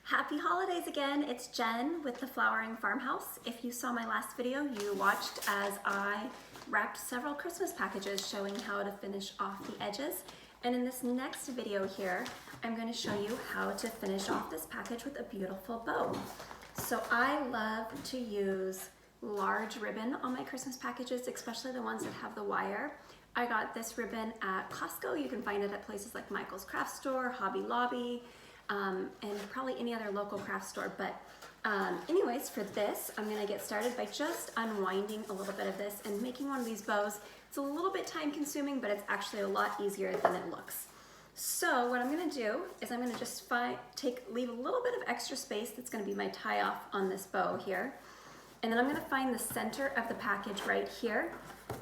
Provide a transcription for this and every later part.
Happy holidays again. It's Jen with the Flowering Farmhouse. If you saw my last video, you watched as I wrapped several Christmas packages showing how to finish off the edges. And in this next video here, I'm going to show you how to finish off this package with a beautiful bow. So I love to use large ribbon on my Christmas packages, especially the ones that have the wire. I got this ribbon at Costco. You can find it at places like Michael's Craft Store, Hobby Lobby, and probably any other local craft store. But anyways, for this, I'm gonna get started by just unwinding a little bit of this and making one of these bows. It's a little bit time consuming, but it's actually a lot easier than it looks. So what I'm gonna do is I'm gonna just leave a little bit of extra space that's gonna be my tie off on this bow here. And then I'm gonna find the center of the package right here.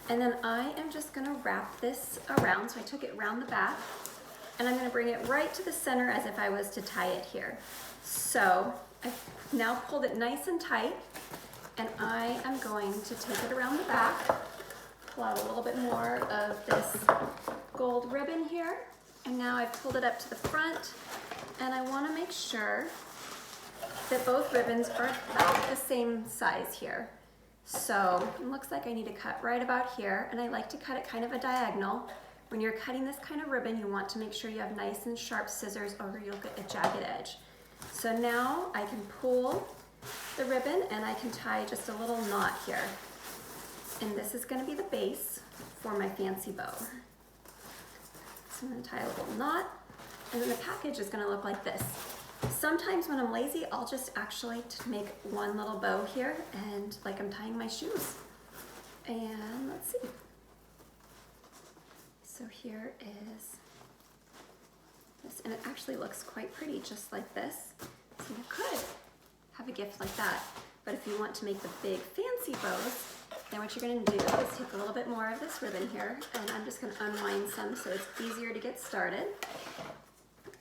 And then I am just gonna wrap this around. So I took it around the back, and I'm gonna bring it right to the center as if I was to tie it here. So I've now pulled it nice and tight, and I am going to take it around the back, pull out a little bit more of this gold ribbon here, and now I've pulled it up to the front, and I wanna make sure that both ribbons are about the same size here. So it looks like I need to cut right about here, and I like to cut it kind of a diagonal. When you're cutting this kind of ribbon, you want to make sure you have nice and sharp scissors or you'll get a jagged edge. So now I can pull the ribbon and I can tie just a little knot here. And this is going to be the base for my fancy bow. So I'm going to tie a little knot, and then the package is going to look like this. Sometimes when I'm lazy, I'll just actually make one little bow here, and like I'm tying my shoes. And let's see. So here is this, and it actually looks quite pretty just like this. So you could have a gift like that. But if you want to make the big fancy bows, then what you're going to do is take a little bit more of this ribbon here, and I'm just going to unwind some so it's easier to get started.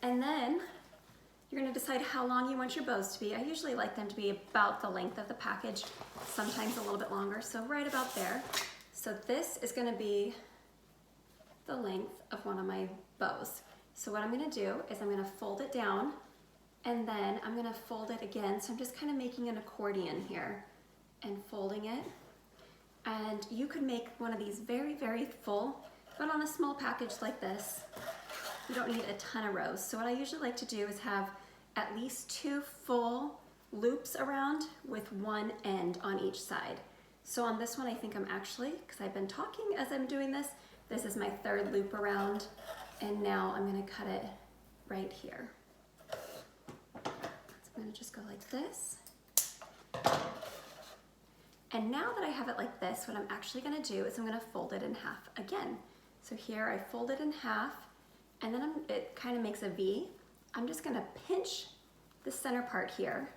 And then you're going to decide how long you want your bows to be. I usually like them to be about the length of the package, sometimes a little bit longer, so right about there. So this is going to be the length of one of my bows. So what I'm going to do is I'm going to fold it down, and then I'm going to fold it again. So I'm just kind of making an accordion here and folding it. And you could make one of these very, very full, but on a small package like this, you don't need a ton of rows. So what I usually like to do is have at least 2 full loops around with one end on each side. So on this one, I think I'm actually, because I've been talking as I'm doing this, this is my 3rd loop around, and now I'm going to cut it right here. So I'm going to just go like this. And now that I have it like this, what I'm actually going to do is I'm going to fold it in half again. So here I fold it in half, and then it kind of makes a V. I'm just going to pinch the center part here,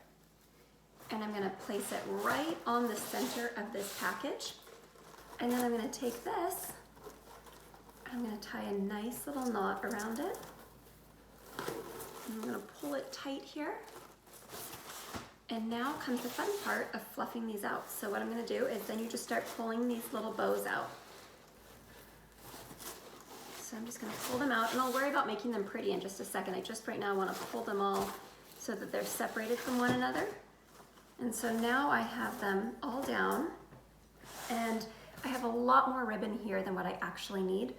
and I'm going to place it right on the center of this package. And then I'm going to take this, I'm going to tie a nice little knot around it. And I'm going to pull it tight here. And now comes the fun part of fluffing these out. So what I'm going to do is then you just start pulling these little bows out. So I'm just going to pull them out, and I'll worry about making them pretty in just a second. I just right now want to pull them all so that they're separated from one another. And so now I have them all down, and I have a lot more ribbon here than what I actually need.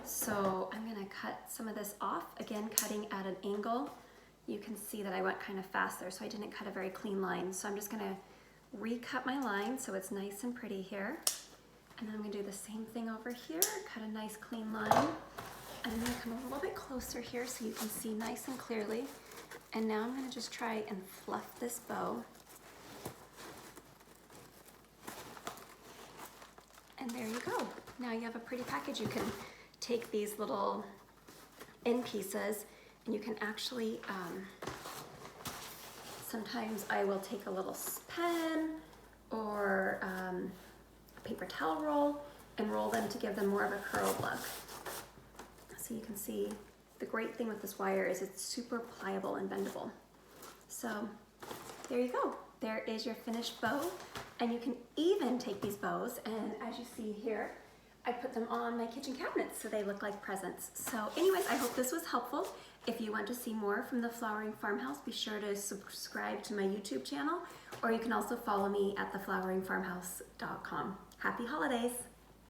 So I'm going to cut some of this off, again cutting at an angle. You can see that I went kind of fast there, so I didn't cut a very clean line. So I'm just going to recut my line so it's nice and pretty here. And then I'm going to do the same thing over here, cut a nice clean line. And I'm going to come a little bit closer here so you can see nice and clearly. And now I'm going to just try and fluff this bow. And there you go. Now you have a pretty package. You can take these little end pieces, and you can actually, sometimes I will take a little pen or a paper towel roll and roll them to give them more of a curled look. So you can see the great thing with this wire is it's super pliable and bendable. So there you go. There is your finished bow. And you can even take these bows, and as you see here, I put them on my kitchen cabinets so they look like presents. So anyways, I hope this was helpful. If you want to see more from the Flowering Farmhouse, be sure to subscribe to my YouTube channel, or you can also follow me at thefloweringfarmhouse.com. Happy holidays!